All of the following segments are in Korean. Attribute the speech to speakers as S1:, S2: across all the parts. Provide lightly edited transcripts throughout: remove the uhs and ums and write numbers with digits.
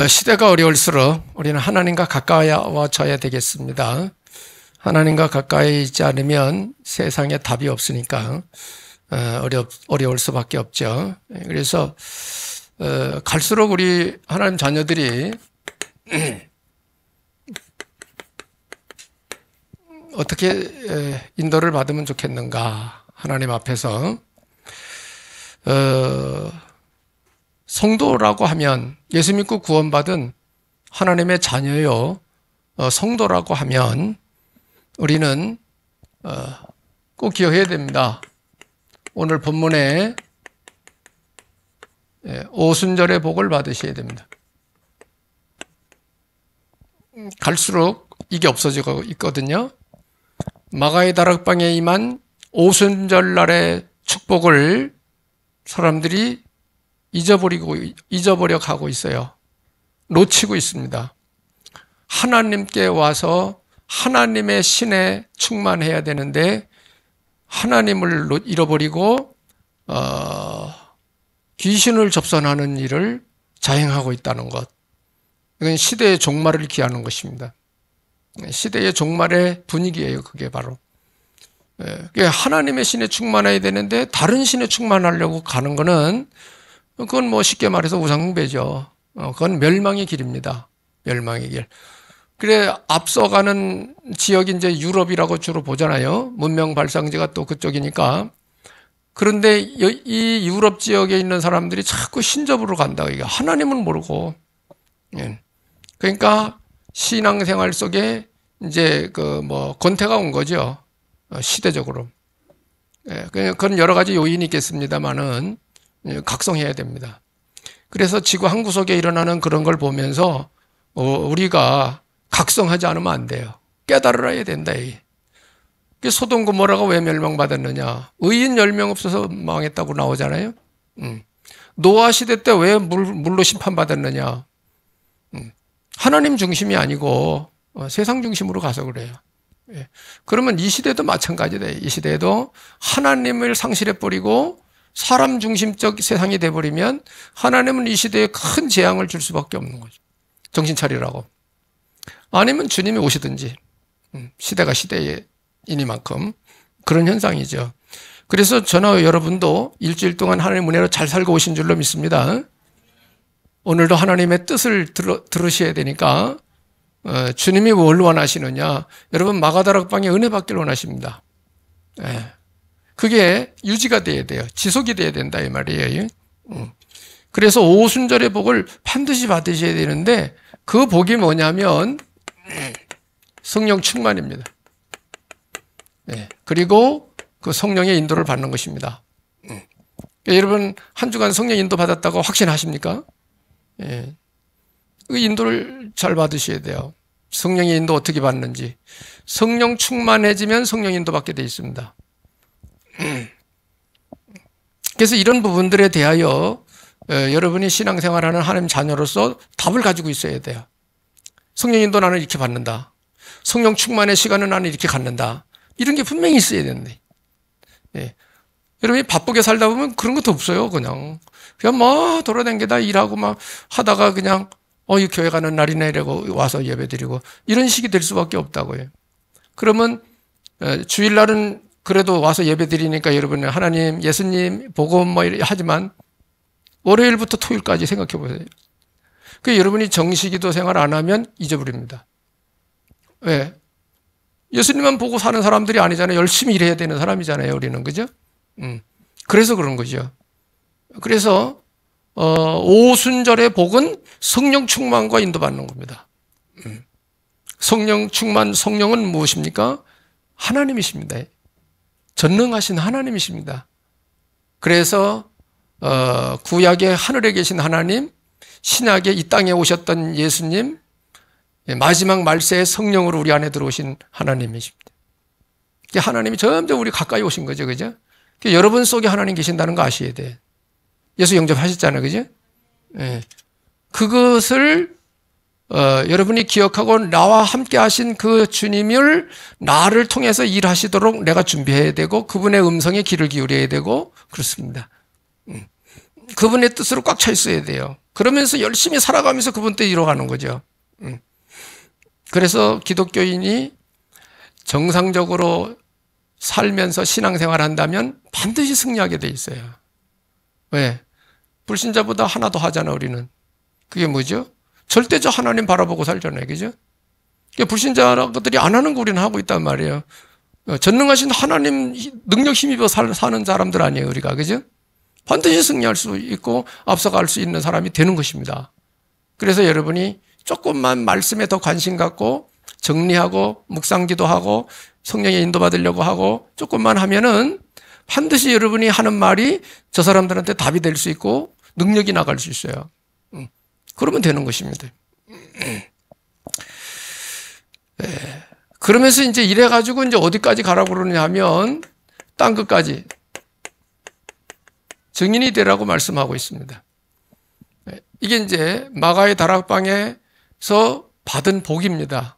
S1: 시대가 어려울수록 우리는 하나님과 가까워져야 되겠습니다. 하나님과 가까이 있지 않으면 세상에 답이 없으니까 어려울 수밖에 없죠. 그래서 갈수록 우리 하나님 자녀들이 어떻게 인도를 받으면 좋겠는가, 하나님 앞에서. 성도라고 하면, 예수 믿고 구원받은 하나님의 자녀요, 성도라고 하면 우리는 꼭 기억해야 됩니다. 오늘 본문에 오순절의 복을 받으셔야 됩니다. 갈수록 이게 없어지고 있거든요. 마가의 다락방에 임한 오순절 날의 축복을 사람들이 잊어버려 가고 있어요. 놓치고 있습니다. 하나님께 와서 하나님의 신에 충만해야 되는데 하나님을 잃어버리고 귀신을 접선하는 일을 자행하고 있다는 것. 이건 시대의 종말을 기하는 것입니다. 시대의 종말의 분위기예요. 그게 바로. 하나님의 신에 충만해야 되는데 다른 신에 충만하려고 가는 거는, 그건 뭐 쉽게 말해서 우상숭배죠. 그건 멸망의 길입니다. 멸망의 길. 그래, 앞서가는 지역이 이제 유럽이라고 주로 보잖아요. 문명 발상지가 또 그쪽이니까. 그런데 이 유럽 지역에 있는 사람들이 자꾸 신접으로 간다. 이게 하나님은 모르고. 그러니까 신앙생활 속에 이제 권태가 온 거죠. 시대적으로. 그건 여러 가지 요인이 있겠습니다만은 각성해야 됩니다. 그래서 지구 한 구석에 일어나는 그런 걸 보면서 우리가 각성하지 않으면 안 돼요. 깨달아야 된다. 소돔 고모라가 왜 멸망받았느냐? 의인 10명 없어서 망했다고 나오잖아요. 노아 시대 때 왜 물로 심판받았느냐? 하나님 중심이 아니고 세상 중심으로 가서 그래요. 그러면 이 시대도 마찬가지다. 이 시대에도 하나님을 상실해버리고 사람 중심적 세상이 돼버리면 하나님은 이 시대에 큰 재앙을 줄 수밖에 없는 거죠. 정신 차리라고. 아니면 주님이 오시든지. 시대가 시대이니만큼 그런 현상이죠. 그래서 저나 여러분도 일주일 동안 하나님의 은혜로 잘 살고 오신 줄로 믿습니다. 오늘도 하나님의 뜻을 들으셔야 되니까 주님이 뭘 원하시느냐. 여러분 마가다락방에 은혜 받기를 원하십니다. 그게 유지가 돼야 돼요. 지속이 돼야 된다 이 말이에요. 그래서 오순절의 복을 반드시 받으셔야 되는데 그 복이 뭐냐면 성령 충만입니다. 그리고 그 성령의 인도를 받는 것입니다. 여러분 한 주간 성령 인도 받았다고 확신하십니까? 그 인도를 잘 받으셔야 돼요. 성령의 인도 어떻게 받는지. 성령 충만해지면 성령 인도 받게 돼 있습니다. 그래서 이런 부분들에 대하여 여러분이 신앙생활하는 하나님 자녀로서 답을 가지고 있어야 돼요. 성령 인도 나는 이렇게 받는다. 성령 충만의 시간은 나는 이렇게 갖는다. 이런 게 분명히 있어야 되는데. 여러분이 바쁘게 살다 보면 그런 것도 없어요. 그냥 막 돌아다니다 일하고 막 하다가 그냥 이 교회 가는 날이네 이러고 와서 예배드리고 이런 식이 될 수밖에 없다고요. 그러면 주일날은 그래도 와서 예배드리니까 여러분은 하나님, 예수님, 복음 뭐 하지만 월요일부터 토요일까지 생각해 보세요. 그 여러분이 정시기도 생활 안 하면 잊어버립니다. 왜? 예수님만 보고 사는 사람들이 아니잖아요. 열심히 일해야 되는 사람이잖아요. 우리는 그죠? 그래서 그런 거죠. 그래서 오순절의 복은 성령 충만과 인도받는 겁니다. 성령 충만, 성령은 무엇입니까? 하나님이십니다. 전능하신 하나님이십니다. 그래서 구약의 하늘에 계신 하나님, 신약에 이 땅에 오셨던 예수님, 마지막 말세의 성령으로 우리 안에 들어오신 하나님이십니다. 하나님이 점점 우리 가까이 오신 거죠. 그죠? 여러분 속에 하나님 계신다는 거 아셔야 돼. 예수 영접하셨잖아요. 그죠? 그것을 여러분이 기억하고 나와 함께 하신 그 주님을 나를 통해서 일하시도록 내가 준비해야 되고 그분의 음성에 귀를 기울여야 되고 그렇습니다. 그분의 뜻으로 꽉 차 있어야 돼요. 그러면서 열심히 살아가면서 그분 뜻 이뤄가는 거죠. 그래서 기독교인이 정상적으로 살면서 신앙생활 한다면 반드시 승리하게 돼 있어요. 왜? 불신자보다 하나 더 하잖아, 우리는. 그게 뭐죠? 절대적 하나님 바라보고 살잖아요. 그죠? 불신자들이 안 하는 거 우리는 하고 있단 말이에요. 전능하신 하나님 능력 힘입어 사는 사람들 아니에요, 우리가. 그죠? 반드시 승리할 수 있고 앞서갈 수 있는 사람이 되는 것입니다. 그래서 여러분이 조금만 말씀에 더 관심 갖고 정리하고 묵상기도 하고 성령의 인도받으려고 하고 조금만 하면은 반드시 여러분이 하는 말이 저 사람들한테 답이 될 수 있고 능력이 나갈 수 있어요. 그러면 되는 것입니다. 네. 그러면서 이제 이래가지고 이제 어디까지 가라고 그러냐 하면 땅 끝까지 증인이 되라고 말씀하고 있습니다. 이게 이제 마가의 다락방에서 받은 복입니다.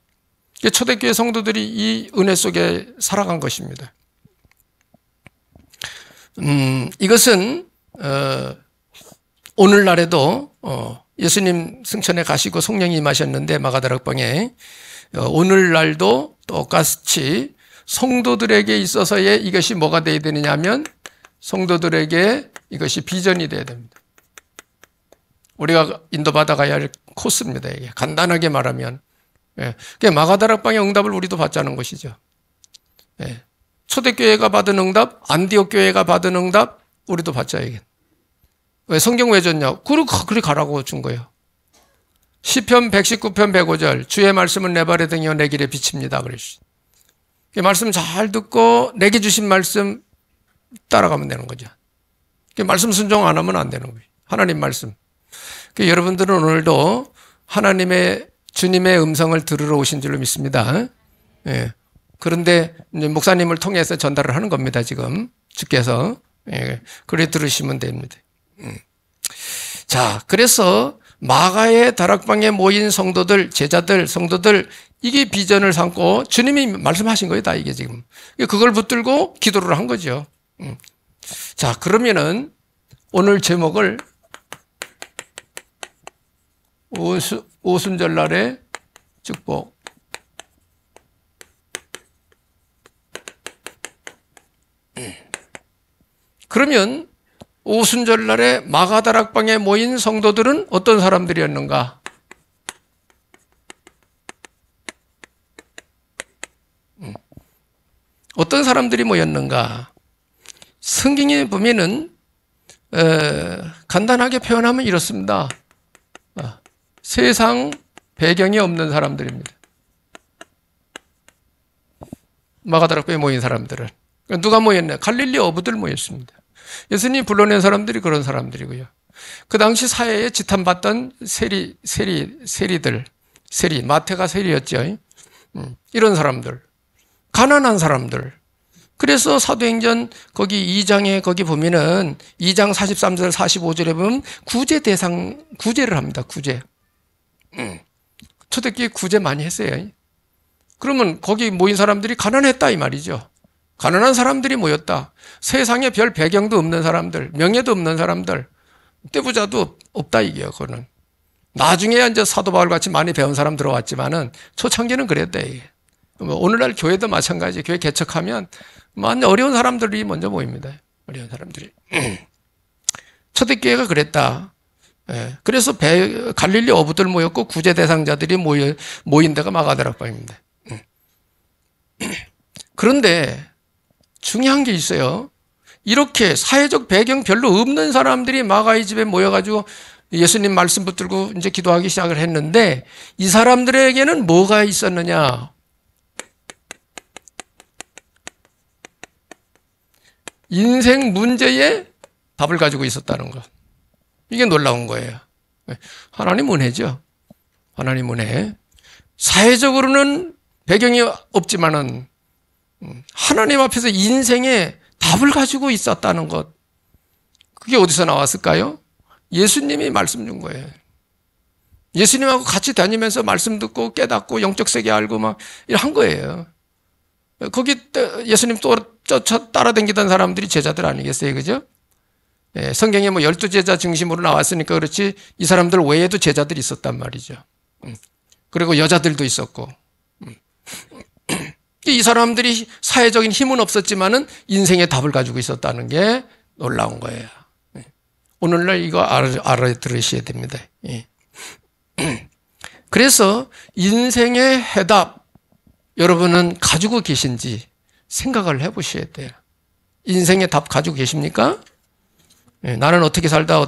S1: 초대교회 성도들이 이 은혜 속에 살아간 것입니다. 이것은 오늘날에도 예수님 승천에 가시고 성령이 임하셨는데 마가다락방에 오늘날도 똑같이 성도들에게 있어서의 이것이 뭐가 되어야 되느냐 하면 성도들에게 이것이 비전이 되어야 됩니다. 우리가 인도받아가야 할 코스입니다. 이게 간단하게 말하면 마가다락방의 응답을 우리도 받자는 것이죠. 초대교회가 받은 응답, 안디옥 교회가 받은 응답 우리도 받자 이게. 왜 성경 왜 줬냐? 그리 가라고 준 거예요. 시편 119편 105절 주의 말씀은 내 발의 등이요 내 길에 비칩니다. 그랬어요. 말씀 잘 듣고 내게 주신 말씀 따라가면 되는 거죠. 말씀 순종 안 하면 안 되는 거예요. 하나님 말씀. 여러분들은 오늘도 하나님의 주님의 음성을 들으러 오신 줄로 믿습니다. 그런데 이제 목사님을 통해서 전달을 하는 겁니다. 지금 주께서 그래 들으시면 됩니다. 자, 그래서 마가의 다락방에 모인 성도들, 제자들, 성도들 이게 비전을 삼고 주님이 말씀하신 거예요. 다 이게 지금. 그걸 붙들고 기도를 한 거죠. 자, 그러면은 오늘 제목을 오순절날의 축복. 그러면 오순절날에 마가다락방에 모인 성도들은 어떤 사람들이었는가? 어떤 사람들이 모였는가? 성경에 보면은 간단하게 표현하면 이렇습니다. 세상 배경이 없는 사람들입니다. 마가다락방에 모인 사람들은 누가 모였냐? 갈릴리 어부들 모였습니다. 예수님이 불러낸 사람들이 그런 사람들이고요. 그 당시 사회에 지탄받던 세리들, 마태가 세리였죠. 이런 사람들, 가난한 사람들. 그래서 사도행전 거기 2장에 거기 보면은 2장 43절 45절에 보면 구제를 합니다. 구제. 초대교회 구제 많이 했어요. 그러면 거기 모인 사람들이 가난했다 이 말이죠. 가난한 사람들이 모였다. 세상에 별 배경도 없는 사람들, 명예도 없는 사람들, 떼부자도 없다 이게요. 그거는 나중에 이제 사도 바울 같이 많이 배운 사람 들어왔지만은 초창기는 그랬다 이게. 오늘날 교회도 마찬가지. 교회 개척하면 많이 어려운 사람들이 먼저 모입니다. 어려운 사람들이. 초대교회가 그랬다. 그래서 갈릴리 어부들 모였고 구제 대상자들이 모인 데가 마가다락방입니다. 그런데 중요한 게 있어요. 이렇게 사회적 배경 별로 없는 사람들이 마가의 집에 모여가지고 예수님 말씀 붙들고 이제 기도하기 시작을 했는데 이 사람들에게는 뭐가 있었느냐? 인생 문제에 답을 가지고 있었다는 것. 이게 놀라운 거예요. 하나님 은혜죠. 하나님 은혜. 사회적으로는 배경이 없지만은 하나님 앞에서 인생에 답을 가지고 있었다는 것. 그게 어디서 나왔을까요? 예수님이 말씀 준 거예요. 예수님하고 같이 다니면서 말씀 듣고 깨닫고 영적 세계 알고 막 한 거예요. 거기 예수님 또 따라다니던 사람들이 제자들 아니겠어요? 그죠? 성경에 뭐 12제자 중심으로 나왔으니까 그렇지 이 사람들 외에도 제자들이 있었단 말이죠. 그리고 여자들도 있었고. 이 사람들이 사회적인 힘은 없었지만은 인생의 답을 가지고 있었다는 게 놀라운 거예요. 오늘날 이거 알아들으셔야 됩니다. 그래서 인생의 해답 여러분은 가지고 계신지 생각을 해보셔야 돼요. 인생의 답 가지고 계십니까? 나는 어떻게 살다가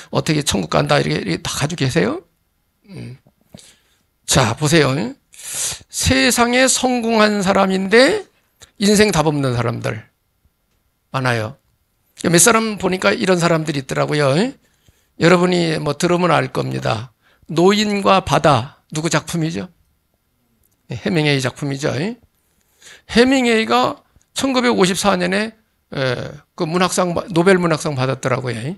S1: 어떻게 천국 간다 이렇게 다 가지고 계세요? 자, 보세요. 세상에 성공한 사람인데 인생 답 없는 사람들 많아요. 몇 사람 보니까 이런 사람들이 있더라고요. 여러분이 뭐 들으면 알 겁니다. 노인과 바다 누구 작품이죠? 해밍웨이 작품이죠. 해밍웨이가 1954년에 그 문학상 노벨 문학상 받았더라고요.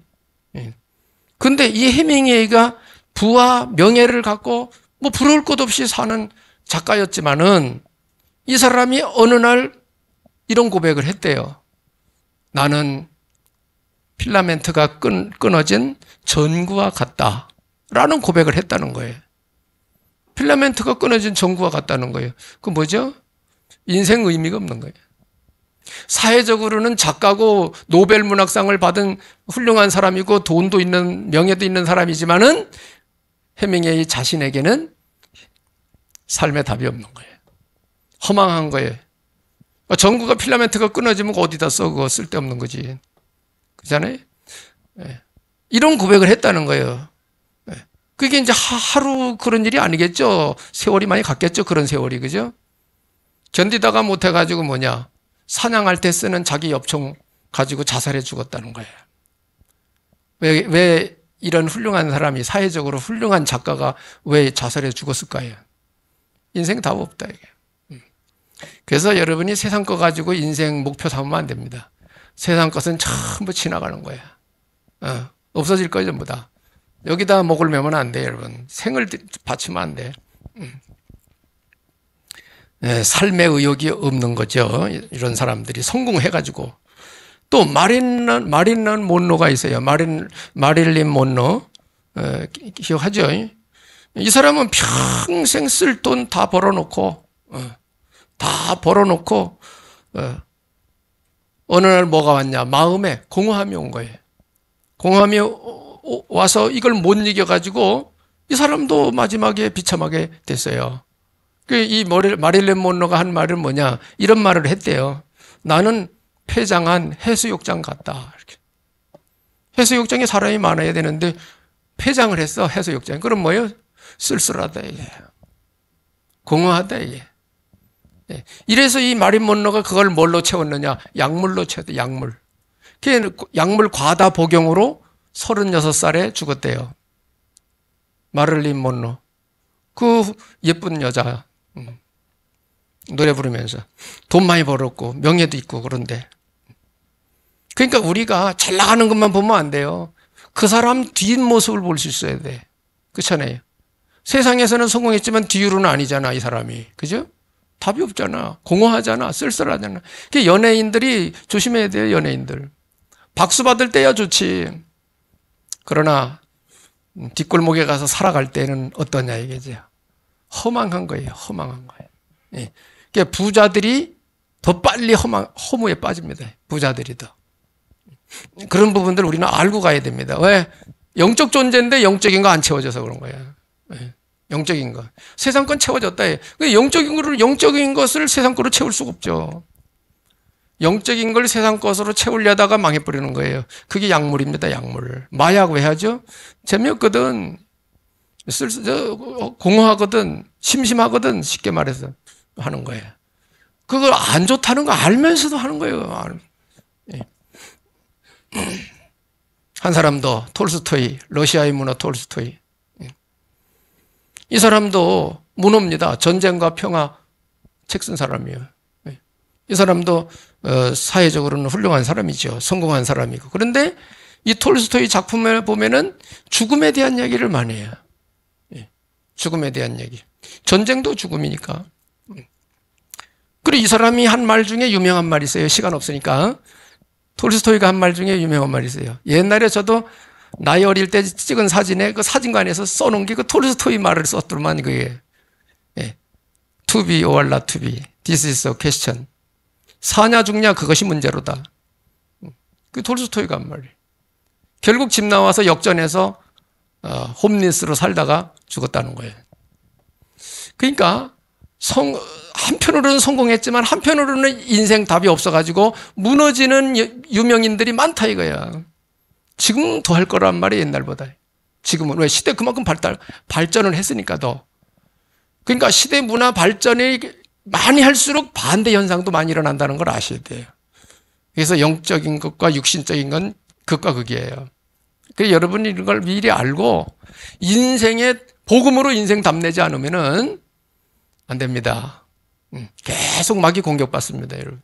S1: 근데 이 해밍웨이가 부와 명예를 갖고 뭐 부러울 것 없이 사는 작가였지만은 이 사람이 어느 날 이런 고백을 했대요. 나는 필라멘트가 끊어진 전구와 같다라는 고백을 했다는 거예요. 필라멘트가 끊어진 전구와 같다는 거예요. 그 뭐죠? 인생 의미가 없는 거예요. 사회적으로는 작가고 노벨 문학상을 받은 훌륭한 사람이고 돈도 있는 명예도 있는 사람이지만은 해밍웨이 자신에게는 삶의 답이 없는 거예요. 허망한 거예요. 전구가 필라멘트가 끊어지면 어디다 써? 그거 쓸데없는 거지. 그렇잖아요? 이런 고백을 했다는 거예요. 그게 이제 하루 그런 일이 아니겠죠. 세월이 많이 갔겠죠. 그런 세월이. 그죠? 견디다가 못해가지고 사냥할 때 쓰는 자기 엽총 가지고 자살해 죽었다는 거예요. 왜 이런 훌륭한 사람이, 사회적으로 훌륭한 작가가 왜 자살해 죽었을까요? 인생 답 없다, 이게. 그래서 여러분이 세상 거 가지고 인생 목표 삼으면 안 됩니다. 세상 것은 전부 지나가는 거야. 없어질 거예요, 전부 다. 여기다 목을 매면 안 돼, 여러분. 생을 바치면 안 돼. 삶의 의욕이 없는 거죠. 이런 사람들이 성공해가지고. 또 마릴린 몬로가 있어요. 마릴린 몬로 기억하죠? 이 사람은 평생 쓸 돈 다 벌어놓고 어느 날 뭐가 왔냐? 마음에 공허함이 온 거예요. 공허함이 와서 이걸 못 이겨가지고 이 사람도 마지막에 비참하게 됐어요. 이 마릴린 몬로가 한 말은 뭐냐? 이런 말을 했대요. 나는 폐장한 해수욕장 같다. 이렇게. 해수욕장에 사람이 많아야 되는데 폐장을 했어, 해수욕장. 그럼 뭐예요? 쓸쓸하다, 이게. 공허하다, 이게. 이래서 이 마릴린 몬로가 그걸 뭘로 채웠느냐? 약물로 채웠대, 약물. 그 약물 과다 복용으로 36살에 죽었대요. 마릴린 몬로. 그 예쁜 여자. 노래 부르면서 돈 많이 벌었고 명예도 있고. 그런데 그러니까 우리가 잘 나가는 것만 보면 안 돼요. 그 사람 뒷모습을 볼 수 있어야 돼. 그렇잖아요. 세상에서는 성공했지만 뒤로는 아니잖아, 이 사람이. 그죠? 답이 없잖아. 공허하잖아. 쓸쓸하잖아. 그러니까 연예인들이 조심해야 돼요, 연예인들. 박수 받을 때야 좋지. 그러나 뒷골목에 가서 살아갈 때는 어떠냐 이게죠. 허망한 거예요. 허망한 거예요. 예. 그러니까 부자들이 더 빨리 허무에 빠집니다. 부자들이 더. 그런 부분들 우리는 알고 가야 됩니다. 왜? 영적 존재인데 영적인 거 안 채워져서 그런 거예요. 예. 영적인 거. 세상 건 채워졌다. 영적인 것을 세상 거로 채울 수가 없죠. 영적인 걸 세상 것으로 채우려다가 망해버리는 거예요. 그게 약물입니다. 약물. 마약 왜 하죠? 재미없거든. 공허하거든. 심심하거든. 쉽게 말해서 하는 거예요. 그걸 안 좋다는 거 알면서도 하는 거예요. 한 사람도 톨스토이, 러시아의 문화 톨스토이. 이 사람도 문호입니다. 전쟁과 평화 책 쓴 사람이에요. 이 사람도 사회적으로는 훌륭한 사람이죠. 성공한 사람이고. 그런데 이 톨스토이 작품을 보면은 죽음에 대한 얘기를 많이 해요. 죽음에 대한 얘기. 전쟁도 죽음이니까. 그리고 이 사람이 한 말 중에 유명한 말이 있어요. 시간 없으니까. 톨스토이가 한 말 중에 유명한 말이 있어요. 옛날에 저도 나이 어릴 때 찍은 사진에 그 사진관에서 써놓은 게 그 톨스토이 말을 썼더만 그게. 예. To be or not to be. This is a question. 사냐 죽냐 그것이 문제로다. 그 톨스토이가 한 말이에요. 결국 집 나와서 역전해서 홈리스로 살다가 죽었다는 거예요. 그러니까 한편으로는 성공했지만 한편으로는 인생 답이 없어가지고 무너지는 유명인들이 많다 이거야. 지금은 더 할 거란 말이에요, 옛날보다. 지금은 왜 시대 그만큼 발전을 했으니까 더. 그러니까 시대 문화 발전이 많이 할수록 반대 현상도 많이 일어난다는 걸 아셔야 돼요. 그래서 영적인 것과 육신적인 건 극과 극이에요. 그래서 여러분이 이런 걸 미리 알고 인생의 복음으로 인생 답내지 않으면은 안 됩니다. 계속 마귀 공격받습니다, 여러분.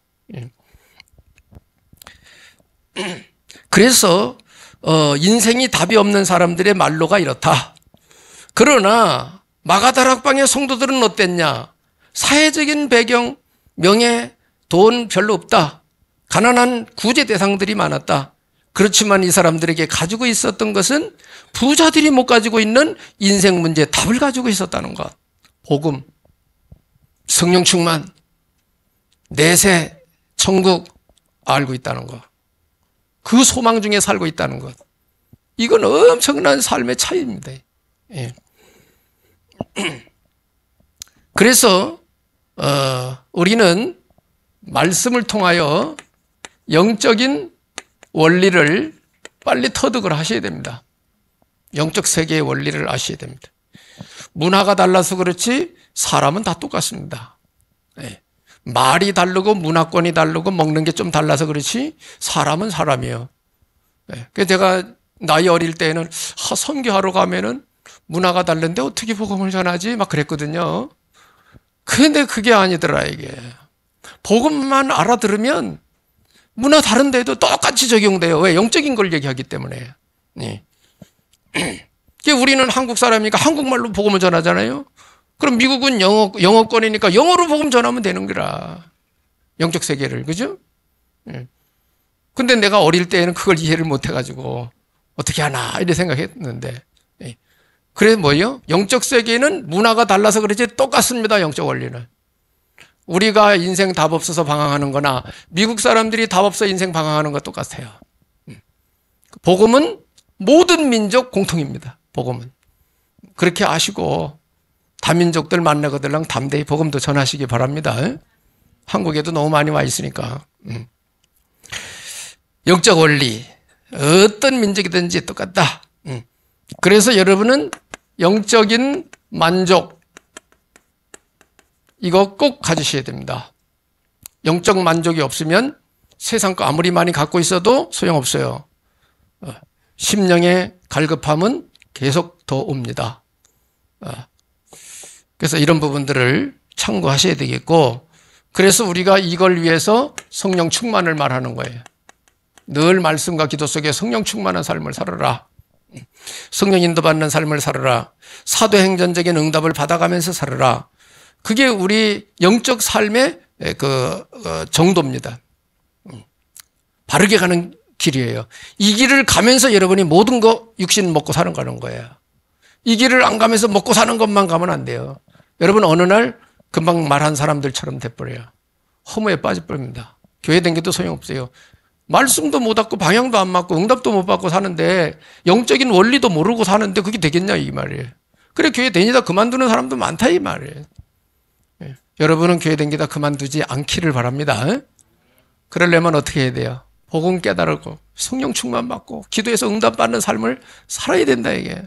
S1: 그래서 인생이 답이 없는 사람들의 말로가 이렇다. 그러나 마가다락방의 성도들은 어땠냐? 사회적인 배경, 명예, 돈 별로 없다. 가난한 구제 대상들이 많았다. 그렇지만 이 사람들에게 가지고 있었던 것은 부자들이 못 가지고 있는 인생 문제의 답을 가지고 있었다는 것. 복음, 성령 충만, 내세, 천국 알고 있다는 것. 그 소망 중에 살고 있다는 것. 이건 엄청난 삶의 차이입니다. 예. 그래서 우리는 말씀을 통하여 영적인 원리를 빨리 터득을 하셔야 됩니다. 영적 세계의 원리를 아셔야 됩니다. 문화가 달라서 그렇지 사람은 다 똑같습니다. 네. 말이 다르고 문화권이 다르고 먹는 게 좀 달라서 그렇지 사람은 사람이에요. 네. 그래서 제가 나이 어릴 때는 선교하러 가면은 문화가 다른데 어떻게 복음을 전하지? 막 그랬거든요. 그런데 그게 아니더라 이게. 복음만 알아들으면 문화 다른 데도 똑같이 적용돼요. 왜? 영적인 걸 얘기하기 때문에. 네. 우리는 한국 사람이니까 한국말로 복음을 전하잖아요. 그럼 미국은 영어권이니까 영어로 복음 전하면 되는 거라. 영적 세계를. 그죠? 네. 근데 내가 어릴 때에는 그걸 이해를 못 해가지고 어떻게 하나 이렇게 생각했는데. 네. 그래서 뭐예요? 영적 세계는 문화가 달라서 그렇지 똑같습니다. 영적 원리는. 우리가 인생 답 없어서 방황하는 거나 미국 사람들이 답 없어 인생 방황하는 거 똑같아요. 복음은 모든 민족 공통입니다. 복음은. 그렇게 아시고 다민족들 만나거들랑 담대히 복음도 전하시기 바랍니다. 한국에도 너무 많이 와 있으니까. 영적 원리 어떤 민족이든지 똑같다. 그래서 여러분은 영적인 만족 이거 꼭 가지셔야 됩니다. 영적 만족이 없으면 세상 거 아무리 많이 갖고 있어도 소용없어요. 심령의 갈급함은 계속 더 옵니다. 그래서 이런 부분들을 참고하셔야 되겠고, 그래서 우리가 이걸 위해서 성령 충만을 말하는 거예요. 늘 말씀과 기도 속에 성령 충만한 삶을 살아라. 성령 인도받는 삶을 살아라. 사도행전적인 응답을 받아가면서 살아라. 그게 우리 영적 삶의 정도입니다. 바르게 가는 길이에요. 이 길을 가면서 여러분이 모든 거 육신 먹고 사는 거예요. 이 길을 안 가면서 먹고 사는 것만 가면 안 돼요. 여러분 어느 날 금방 말한 사람들처럼 돼버려요. 허무에 빠져버립니다. 교회 댕겨도 소용없어요. 말씀도 못 받고 방향도 안 맞고 응답도 못 받고 사는데 영적인 원리도 모르고 사는데 그게 되겠냐 이 말이에요. 그래 교회 다니다 그만두는 사람도 많다 이 말이에요. 여러분은 교회 다니다 그만두지 않기를 바랍니다. 그러려면 어떻게 해야 돼요? 복음 깨달고 성령 충만 받고 기도해서 응답받는 삶을 살아야 된다 이게.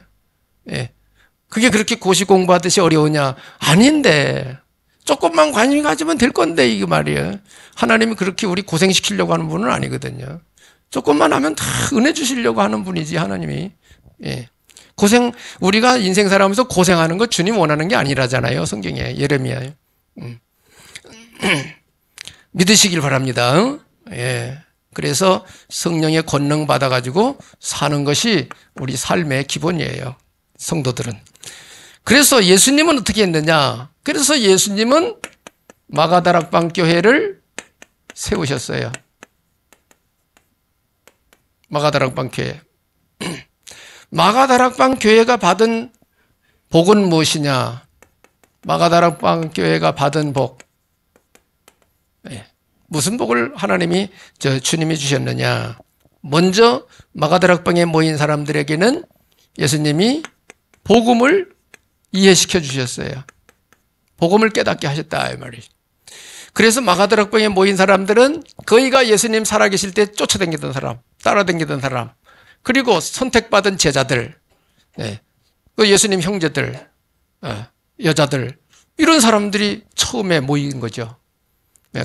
S1: 예. 그게 그렇게 고시 공부하듯이 어려우냐? 아닌데 조금만 관심 가지면 될 건데 이게 말이에요. 하나님이 그렇게 우리 고생시키려고 하는 분은 아니거든요. 조금만 하면 다 은혜 주시려고 하는 분이지 하나님이. 예. 우리가 인생 살아가면서 고생하는 거 주님 원하는 게 아니라잖아요. 성경에 예레미야에. 믿으시길 바랍니다. 예. 그래서 성령의 권능 받아가지고 사는 것이 우리 삶의 기본이에요. 성도들은. 그래서 예수님은 어떻게 했느냐? 그래서 예수님은 마가다락방 교회를 세우셨어요. 마가다락방 교회. 마가다락방 교회가 받은 복은 무엇이냐? 마가다락방 교회가 받은 복. 무슨 복을 하나님이, 주님이 주셨느냐? 먼저 마가다락방에 모인 사람들에게는 예수님이 복음을 이해시켜 주셨어요. 복음을 깨닫게 하셨다, 이 말이죠. 그래서 마가다락방에 모인 사람들은 거의가 예수님 살아계실 때 쫓아다니던 사람, 따라다니던 사람, 그리고 선택받은 제자들, 그 예수님 형제들, 여자들, 이런 사람들이 처음에 모인 거죠.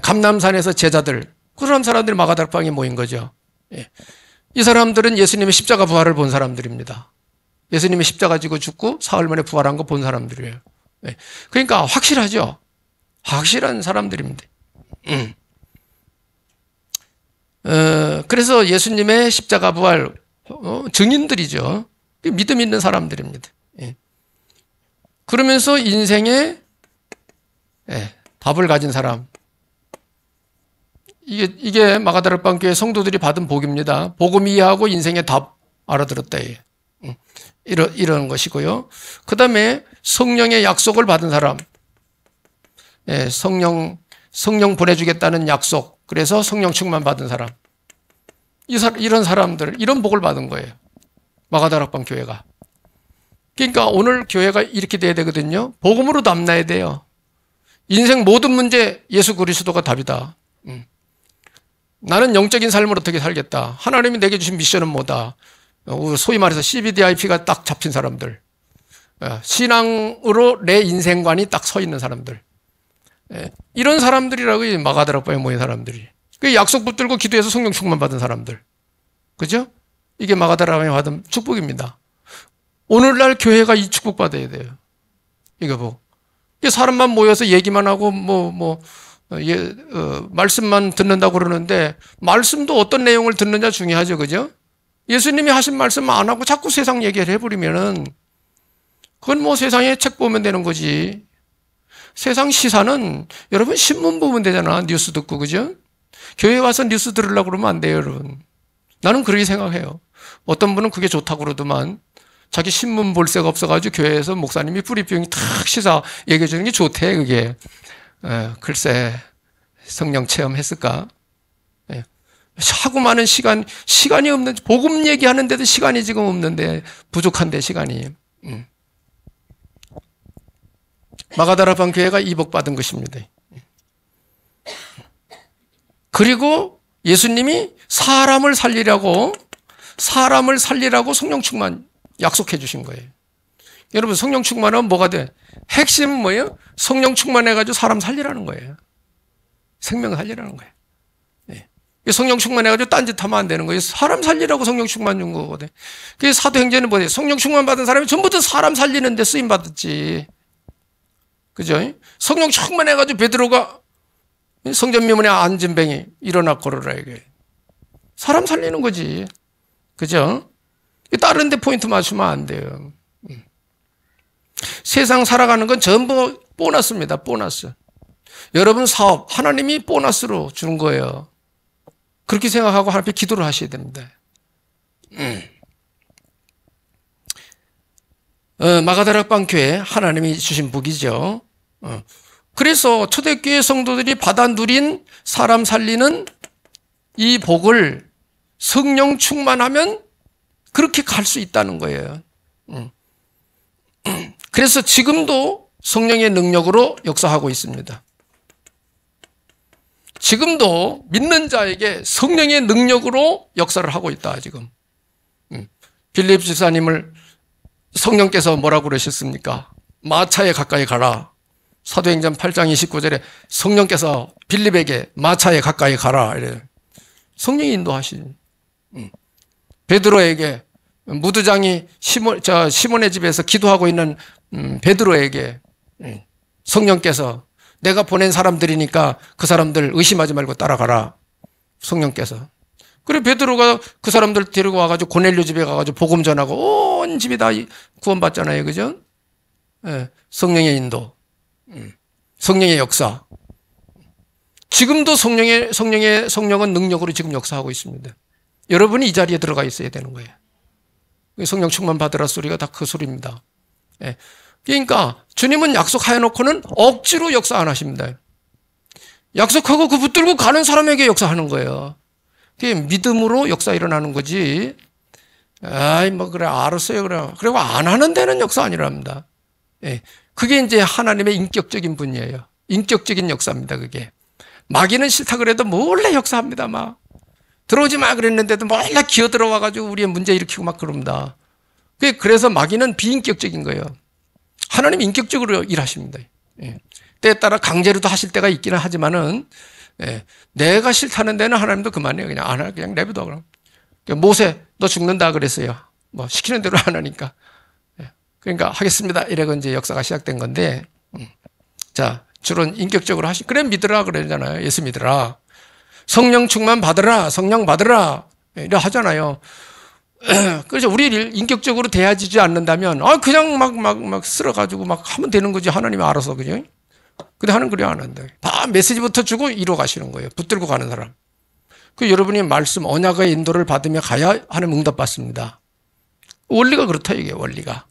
S1: 감람산에서 제자들, 그런 사람들이 마가다락방에 모인 거죠. 이 사람들은 예수님의 십자가 부활을 본 사람들입니다. 예수님이 십자가 지고 죽고 사흘 만에 부활한 거 본 사람들이에요. 그러니까 확실하죠. 확실한 사람들입니다. 그래서 예수님의 십자가 부활 증인들이죠. 믿음 있는 사람들입니다. 그러면서 인생에 답을 가진 사람. 이게 마가다락방 교회 성도들이 받은 복입니다. 복음 이해하고 인생의 답 알아들었다. 이런 것이고요. 그 다음에 성령의 약속을 받은 사람. 성령 보내주겠다는 약속. 그래서 성령 충만 받은 사람. 이런 사람들, 이런 복을 받은 거예요. 마가다락방 교회가. 그러니까 오늘 교회가 이렇게 돼야 되거든요. 복음으로 남나야 돼요. 인생 모든 문제 예수 그리스도가 답이다. 나는 영적인 삶을 어떻게 살겠다. 하나님이 내게 주신 미션은 뭐다. 소위 말해서 CBDIP가 딱 잡힌 사람들. 신앙으로 내 인생관이 딱 서 있는 사람들. 이런 사람들이라고 이 마가다락방에 모인 사람들이. 그 약속 붙들고 기도해서 성령 충만 받은 사람들. 그죠? 이게 마가다락방에 받은 축복입니다. 오늘날 교회가 이 축복 받아야 돼요. 이거 보고. 사람만 모여서 얘기만 하고 말씀만 듣는다고 그러는데 말씀도 어떤 내용을 듣느냐 중요하죠. 그죠? 예수님이 하신 말씀 안 하고 자꾸 세상 얘기를 해버리면은 그건 세상에 책 보면 되는 거지. 세상 시사는 여러분 신문 보면 되잖아. 뉴스 듣고. 그죠? 교회 와서 뉴스 들으려고 그러면 안 돼요, 여러분. 나는 그렇게 생각해요. 어떤 분은 그게 좋다고 그러더만 자기 신문 볼 새가 없어가지고 교회에서 목사님이 뿌리병이 탁 시사 얘기해 주는 게 좋대, 그게. 글쎄, 성령 체험했을까? 하고 많은 시간이 없는, 복음 얘기하는데도 시간이 지금 없는데, 부족한데, 시간이. 마가다락방 교회가 이복받은 것입니다. 그리고 예수님이 사람을 살리라고 성령 충만 약속해 주신 거예요. 여러분, 성령 충만하면 뭐가 돼? 핵심은 뭐예요? 성령 충만해가지고 사람 살리라는 거예요. 생명 살리라는 거예요. 성령 충만해가지고 딴짓하면 안 되는 거예요. 사람 살리라고 성령 충만 준 거거든. 그게 사도행전은 뭐예요? 성령 충만 받은 사람이 전부 다 사람 살리는 데 쓰임 받았지. 그죠? 성령 충만해가지고 베드로가 성전 미문에 앉은 뱅이 일어나 걸어라, 이게. 사람 살리는 거지. 그죠? 다른 데 포인트 맞추면 안 돼요. 세상 살아가는 건 전부 보너스입니다. 보너스. 여러분 사업, 하나님이 보너스로 주는 거예요. 그렇게 생각하고 하나님 앞에 기도를 하셔야 됩니다. 마가다락방 교회 하나님이 주신 복이죠. 그래서 초대교회 성도들이 받아 누린 사람 살리는 이 복을 성령 충만하면 그렇게 갈 수 있다는 거예요. 그래서 지금도 성령의 능력으로 역사하고 있습니다. 지금도 믿는 자에게 성령의 능력으로 역사를 하고 있다, 지금. 빌립 집사님을 성령께서 뭐라고 그러셨습니까? 마차에 가까이 가라. 사도행전 8장 29절에 성령께서 빌립에게 마차에 가까이 가라. 이래요. 성령이 인도하시니. 베드로에게 무두장이 시몬의 집에서 기도하고 있는 베드로에게 성령께서 내가 보낸 사람들이니까 그 사람들 의심하지 말고 따라가라. 성령께서. 그래 베드로가 그 사람들 데리고 와가지고 고넬료 집에 가가지고 복음 전하고 온 집이 다 구원받잖아요. 그죠? 성령의 인도. 성령의 역사. 지금도 성령은 능력으로 지금 역사하고 있습니다. 여러분이 이 자리에 들어가 있어야 되는 거예요. 성령 충만 받으라 소리가 다 그 소리입니다. 예. 그러니까 주님은 약속하여 놓고는 억지로 역사 안 하십니다. 약속하고 그 붙들고 가는 사람에게 역사하는 거예요. 그게 믿음으로 역사 일어나는 거지. 아이, 뭐, 그래, 알았어요. 그래. 그리고 안 하는 데는 역사 아니랍니다. 예. 그게 이제 하나님의 인격적인 분이에요. 인격적인 역사입니다, 그게. 마귀는 싫다 그래도 몰래 역사합니다, 막. 들어오지 마 그랬는데도 몰래 기어 들어와가지고 우리의 문제 일으키고 막 그럽니다. 그래서 마귀는 비인격적인 거예요. 하나님 인격적으로 일하십니다. 예. 때에 따라 강제로도 하실 때가 있기는 하지만은, 예. 내가 싫다는 데는 하나님도 그만해요. 그냥 안 해. 그냥 내버려. 그럼. 모세, 너 죽는다 그랬어요. 뭐, 시키는 대로 안 하니까. 예. 그러니까 하겠습니다. 이래고 이제 역사가 시작된 건데, 자, 주로 인격적으로 그래, 믿으라 그러잖아요. 예수 믿으라. 성령 충만 받으라. 성령 받으라. 이래 하잖아요. 그래서 우리 인격적으로 대하지 않는다면, 그냥 막 쓸어가지고 막 하면 되는 거지. 하나님이 알아서, 그죠? 근데 하나님 그래 안 한다. 다 메시지부터 주고 이뤄 가시는 거예요. 붙들고 가는 사람. 여러분이 말씀, 언약의 인도를 받으며 가야 하나님 응답 받습니다. 원리가 그렇다, 이게 원리가.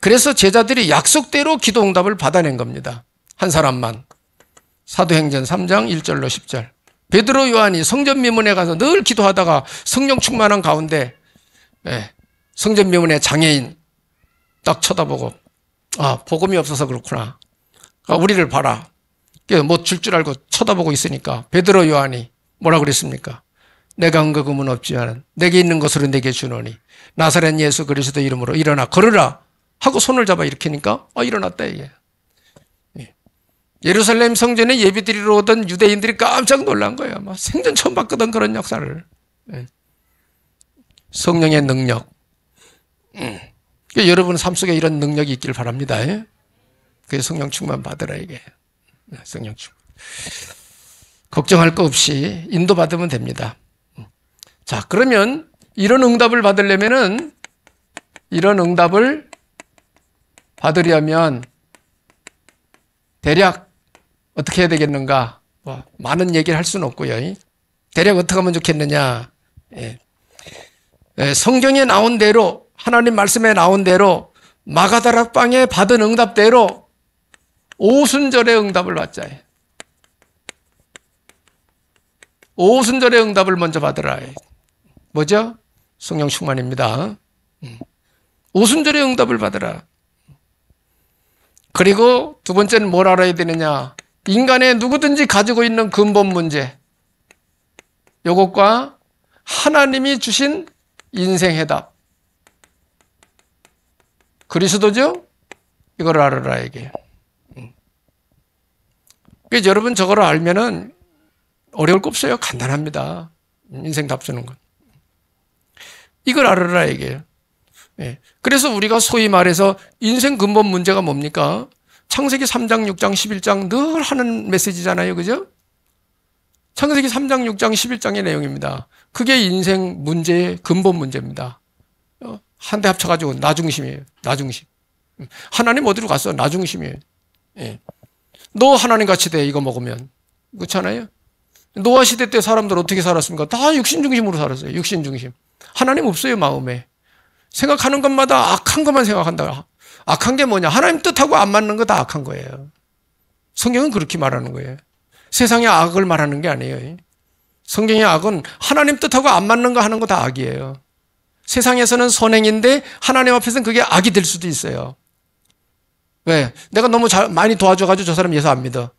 S1: 그래서 제자들이 약속대로 기도 응답을 받아낸 겁니다. 한 사람만. 사도행전 3장 1절로 10절. 베드로 요한이 성전 미문에 가서 늘 기도하다가 성령 충만한 가운데 성전 미문의 장애인 딱 쳐다보고 복음이 없어서 그렇구나. 우리를 봐라. 뭐 줄 알고 쳐다보고 있으니까 베드로 요한이 뭐라 그랬습니까? 내가 은거금은 없지만 내게 있는 것으로 내게 주노니 나사렛 예수 그리스도 이름으로 일어나 걸으라 하고 손을 잡아 일으키니까 일어났다 이게. 예루살렘 성전에 예비드리러 오던 유대인들이 깜짝 놀란 거예요. 막 생전 처음 봤거든 그런 역사를. 성령의 능력. 여러분 삶 속에 이런 능력이 있길 바랍니다. 그게 성령 충만 받으라 이게. 성령 충만. 걱정할 거 없이 인도받으면 됩니다. 자, 그러면 이런 응답을 받으려면은 이런 응답을 받으려면 대략 어떻게 해야 되겠는가? 많은 얘기를 할 수는 없고요. 대략 어떻게 하면 좋겠느냐? 성경에 나온 대로 하나님 말씀에 나온 대로 마가다락방에 받은 응답대로 오순절의 응답을 받자. 오순절의 응답을 먼저 받으라. 뭐죠? 성령 충만입니다. 오순절의 응답을 받으라. 그리고 두 번째는 뭘 알아야 되느냐? 인간의 누구든지 가지고 있는 근본 문제. 요것과 하나님이 주신 인생 해답. 그리스도죠? 이걸 알아라 이게. 그래서 여러분 저거를 알면은 어려울 거 없어요. 간단합니다. 인생 답 주는 건. 이걸 알아라 이게. 그래서 우리가 소위 말해서 인생 근본 문제가 뭡니까? 창세기 3장, 6장, 11장 늘 하는 메시지잖아요. 그죠? 창세기 3장, 6장, 11장의 내용입니다. 그게 인생 문제의 근본 문제입니다. 한 대 합쳐가지고 나 중심이에요. 나 중심. 하나님 어디로 갔어? 나 중심이에요. 너 하나님 같이 돼 이거 먹으면. 그렇잖아요? 노아 시대 때 사람들 어떻게 살았습니까? 다 육신 중심으로 살았어요. 육신 중심. 하나님 없어요 마음에. 생각하는 것마다 악한 것만 생각한다. 악한 게 뭐냐? 하나님 뜻하고 안 맞는 거 다 악한 거예요. 성경은 그렇게 말하는 거예요. 세상의 악을 말하는 게 아니에요. 성경의 악은 하나님 뜻하고 안 맞는 거 하는 거 다 악이에요. 세상에서는 선행인데 하나님 앞에서는 그게 악이 될 수도 있어요. 왜? 내가 너무 많이 도와줘가지고 저 사람 예수 안 믿어.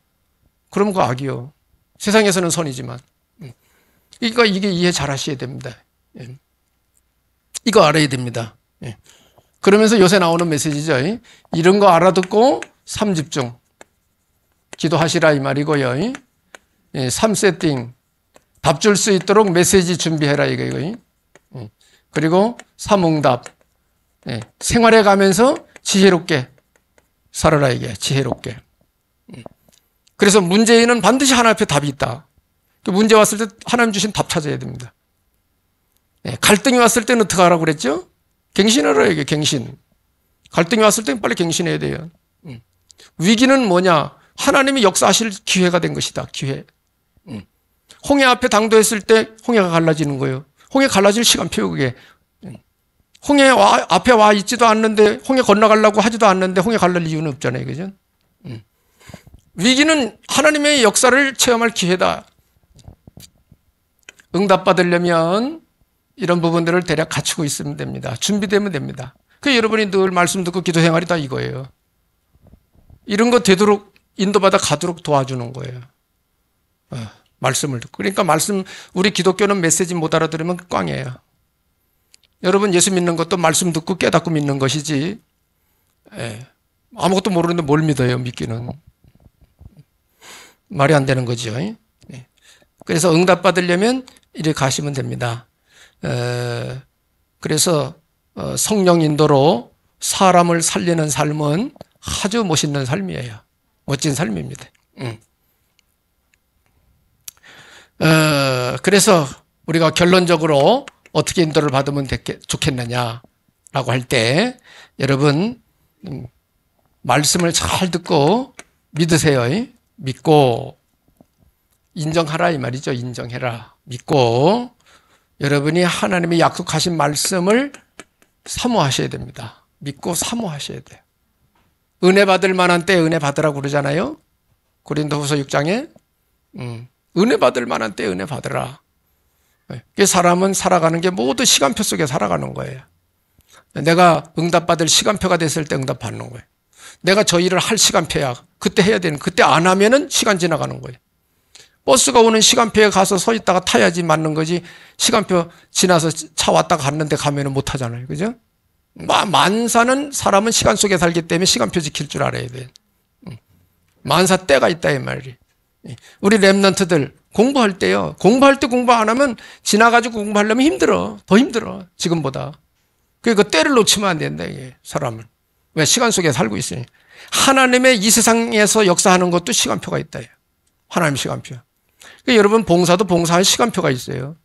S1: 그러면 그거 악이요. 세상에서는 선이지만. 그러니까 이게 이해 잘 하셔야 됩니다. 이거 알아야 됩니다. 그러면서 요새 나오는 메시지죠. 이런 거 알아듣고 3집중. 기도하시라 이 말이고요. 3세팅. 답 줄 수 있도록 메시지 준비해라 이거. 그리고 3응답. 생활해 가면서 지혜롭게 살아라 이게. 지혜롭게. 그래서 문제에는 반드시 하나님 앞에 답이 있다. 문제 왔을 때 하나님 주신 답 찾아야 됩니다. 갈등이 왔을 때는 어떻게 하라고 그랬죠? 갱신하라 이게 갱신. 갈등이 왔을 때는 빨리 갱신해야 돼요. 위기는 뭐냐? 하나님이 역사하실 기회가 된 것이다. 기회. 홍해 앞에 당도했을 때 홍해가 갈라지는 거예요. 홍해 갈라질 시간표요, 그게. 홍해 앞에 와 있지도 않는데, 홍해 건너가려고 하지도 않는데, 홍해 갈릴 이유는 없잖아요. 그죠? 위기는 하나님의 역사를 체험할 기회다. 응답받으려면 이런 부분들을 대략 갖추고 있으면 됩니다. 준비되면 됩니다. 그 여러분이 늘 말씀 듣고 기도 생활이 다 이거예요. 이런 거 되도록 인도받아 가도록 도와주는 거예요. 말씀을 듣고. 그러니까 우리 기독교는 메시지 못 알아들으면 꽝이에요. 여러분 예수 믿는 것도 말씀 듣고 깨닫고 믿는 것이지, 아무것도 모르는데 뭘 믿어요, 믿기는. 말이 안 되는 거죠. 그래서 응답받으려면 이렇게 가시면 됩니다. 그래서 성령 인도로 사람을 살리는 삶은 아주 멋있는 삶이에요. 멋진 삶입니다. 그래서 우리가 결론적으로 어떻게 인도를 받으면 좋겠느냐라고 할 때, 여러분 말씀을 잘 듣고 믿으세요. 믿고 인정하라 이 말이죠. 인정해라. 믿고 여러분이 하나님이 약속하신 말씀을 사모하셔야 됩니다. 믿고 사모하셔야 돼요. 은혜 받을 만한 때 은혜 받으라고 그러잖아요. 고린도후서 6장에 은혜 받을 만한 때 은혜 받으라. 사람은 살아가는 게 모두 시간표 속에 살아가는 거예요. 내가 응답받을 시간표가 됐을 때 응답받는 거예요. 내가 저 일을 할 시간표야. 그때 해야 되는, 그때 안 하면은 시간 지나가는 거예요. 버스가 오는 시간표에 가서 서 있다가 타야지 맞는 거지, 시간표 지나서 차 왔다가 갔는데 가면은 못 하잖아요. 그죠? 만사는 사람은 시간 속에 살기 때문에 시간표 지킬 줄 알아야 돼. 만사 때가 있다 이 말이. 우리 랩런트들 공부할 때요. 공부할 때 공부 안 하면 지나가지고 공부하려면 힘들어. 더 힘들어. 지금보다. 그러니까 때를 놓치면 안 된다 이게 사람은. 왜? 시간 속에 살고 있으니. 하나님의 이 세상에서 역사하는 것도 시간표가 있다. 하나님 시간표. 그러니까 여러분 봉사도 봉사할 시간표가 있어요.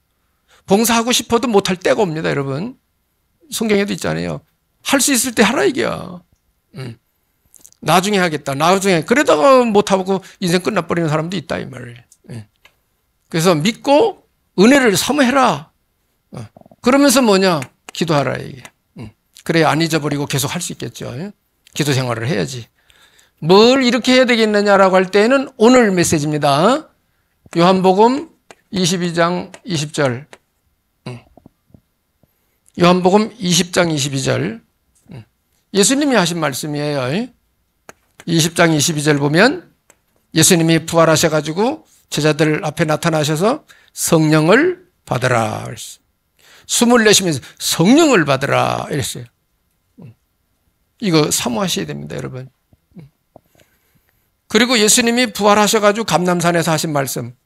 S1: 봉사하고 싶어도 못할 때가 옵니다, 여러분. 성경에도 있잖아요. 할 수 있을 때 하라 이게야. 나중에 하겠다. 나중에. 그러다가 못하고 인생 끝나버리는 사람도 있다 이 말이에요. 그래서 믿고 은혜를 사모해라. 그러면서 뭐냐? 기도하라 이게. 그래야 안 잊어버리고 계속 할 수 있겠죠. 기도 생활을 해야지. 뭘 이렇게 해야 되겠느냐라고 할 때는 오늘 메시지입니다. 요한복음 22장 20절. 요한복음 20장 22절. 예수님이 하신 말씀이에요. 20장 22절 보면 예수님이 부활하셔가지고 제자들 앞에 나타나셔서 성령을 받으라. 숨을 내쉬면서 성령을 받으라. 이랬어요. 이거 사모하셔야 됩니다, 여러분. 그리고 예수님이 부활하셔가지고 감람산에서 하신 말씀.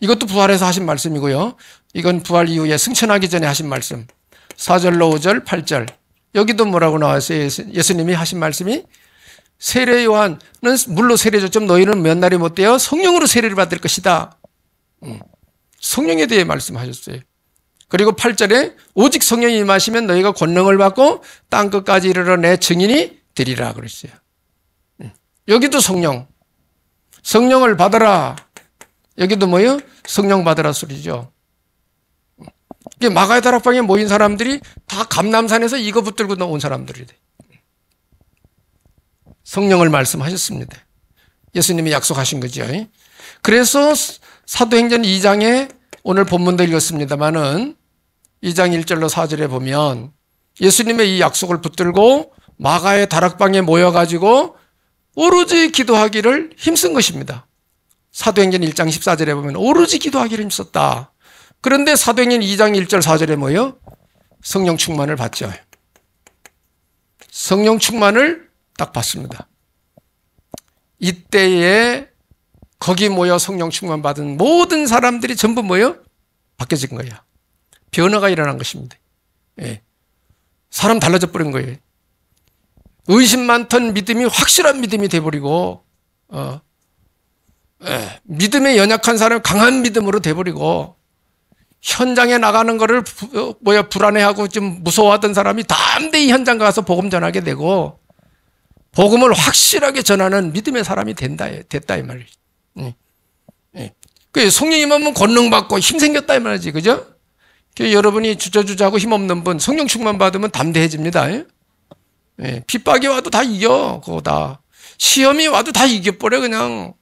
S1: 이것도 부활해서 하신 말씀이고요. 이건 부활 이후에 승천하기 전에 하신 말씀. 4절로 5절, 8절. 여기도 뭐라고 나왔어요? 예수님이 하신 말씀이 세례 요한은 물로 세례 줬지만 너희는 몇 날이 못 되어 성령으로 세례를 받을 것이다. 성령에 대해 말씀하셨어요. 그리고 8절에 오직 성령이 임하시면 너희가 권능을 받고 땅끝까지 이르러 내 증인이 되리라 그랬어요. 여기도 성령을 받아라. 여기도 뭐요? 성령 받으라 소리죠. 이게 마가의 다락방에 모인 사람들이 다 감람산에서 이거 붙들고 나온 사람들이 돼. 성령을 말씀하셨습니다. 예수님이 약속하신 거죠. 그래서 사도행전 2장에 오늘 본문도 읽었습니다만은 2장 1절로 4절에 보면 예수님의 이 약속을 붙들고 마가의 다락방에 모여가지고 오로지 기도하기를 힘쓴 것입니다. 사도행전 1장 14절에 보면 오로지 기도하기를 힘썼다. 그런데 사도행전 2장 1절 4절에 뭐예요? 성령 충만을 받죠. 성령 충만을 딱 받습니다. 이때에 거기 모여 성령 충만 받은 모든 사람들이 전부 뭐예요? 바뀌어진 거예요. 변화가 일어난 것입니다. 예. 사람 달라져 버린 거예요. 의심 많던 믿음이 확실한 믿음이 돼버리고, 믿음에 연약한 사람이 강한 믿음으로 돼버리고, 현장에 나가는 거를 불안해하고 좀 무서워하던 사람이 담대히 현장 가서 복음 전하게 되고, 복음을 확실하게 전하는 믿음의 사람이 됐다 이 말이에요. 그 성령님 하면 권능 받고 힘 생겼다 이 말이지, 그죠? 여러분이 주저주저하고 힘없는 분 성령 충만 받으면 담대해집니다. 예, 핍박이 와도 다 이겨. 그거 다 시험이 와도 다 이겨버려. 그냥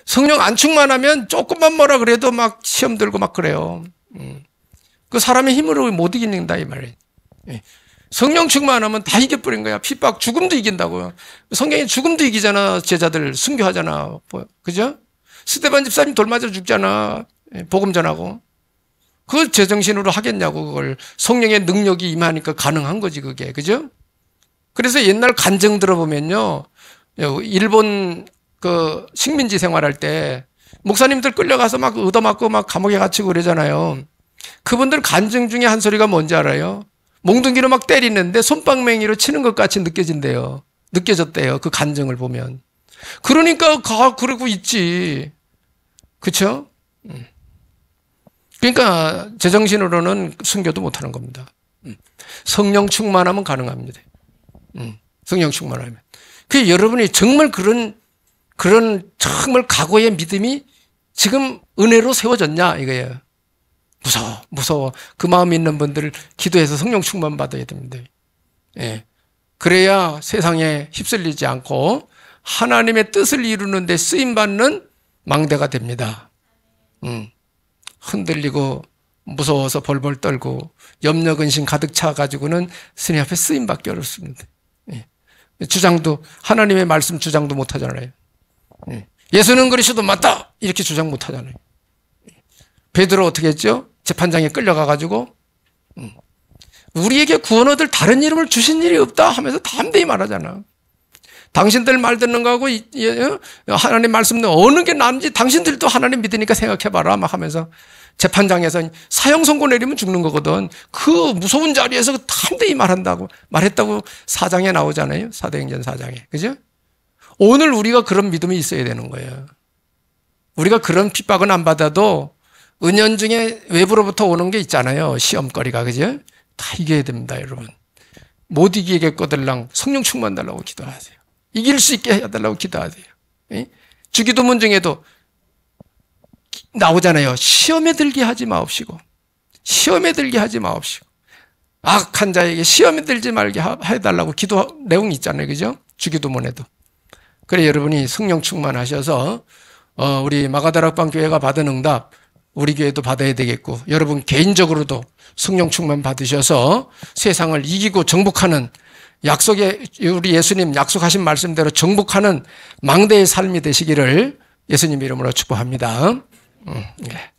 S1: 성령 안 충만하면 조금만 뭐라 그래도 막 시험 들고 막 그래요. 그 사람의 힘으로 못 이긴다 이 말이에요. 예. 성령 충만하면 다 이겨버린 거야. 핍박 죽음도 이긴다고요. 성경에 죽음도 이기잖아. 제자들 순교하잖아. 그죠? 스데반 집사님 돌 맞아 죽잖아. 예, 복음 전하고. 그걸 제정신으로 하겠냐고. 그걸 성령의 능력이 임하니까 가능한 거지 그게. 그죠? 그래서 옛날 간증 들어보면요, 일본 그 식민지 생활할 때 목사님들 끌려가서 막 얻어맞고 막 감옥에 갇히고 그러잖아요. 그분들 간증 중에 한 소리가 뭔지 알아요? 몽둥이로 막 때리는데 솜방맹이로 치는 것 같이 느껴진대요. 느껴졌대요. 그 간증을 보면. 그러니까 그러고 있지. 그쵸? 그러니까 제정신으로는 순교도 못하는 겁니다. 성령 충만하면 가능합니다. 성령 충만하면. 그 여러분이 정말 그런 정말 각오의 믿음이 지금 은혜로 세워졌냐 이거예요. 무서워. 그 마음 있는 분들 기도해서 성령 충만 받아야 됩니다. 예. 그래야 세상에 휩쓸리지 않고 하나님의 뜻을 이루는 데 쓰임받는 망대가 됩니다. 흔들리고 무서워서 벌벌 떨고 염려 근심 가득 차가지고는 스님 앞에 쓰임받기 어렵습니다. 예. 주장도 하나님의 말씀 주장도 못하잖아요. 예. 예수는 그리스도 맞다 이렇게 주장 못하잖아요. 베드로 어떻게 했죠? 재판장에 끌려가가지고 우리에게 구원 얻을 다른 이름을 주신 일이 없다 하면서 담대히 말하잖아. 당신들 말 듣는 거하고 하나님 말씀은 어느 게 나은지 당신들도 하나님 믿으니까 생각해봐라 막 하면서 재판장에서 사형 선고 내리면 죽는 거거든. 그 무서운 자리에서 담대히 말했다고 사장에 나오잖아요. 사도행전 4장에. 그죠? 오늘 우리가 그런 믿음이 있어야 되는 거예요. 우리가 그런 핍박은 안 받아도 은연중에 외부로부터 오는 게 있잖아요. 시험거리가. 그죠? 다 이겨야 됩니다, 여러분. 못 이기겠거들랑 성령 충만 달라고 기도하세요. 이길 수 있게 해달라고 기도하세요. 주기도문 중에도 나오잖아요. 시험에 들게 하지 마옵시고. 시험에 들게 하지 마옵시고. 악한 자에게 시험에 들지 말게 해달라고 기도 내용이 있잖아요. 그죠? 주기도문에도. 그래 여러분이 성령 충만하셔서 우리 마가다락방 교회가 받은 응답 우리 교회도 받아야 되겠고 여러분 개인적으로도 성령 충만 받으셔서 세상을 이기고 정복하는 약속의 우리 예수님 약속하신 말씀대로 정복하는 망대의 삶이 되시기를 예수님 이름으로 축복합니다. 네.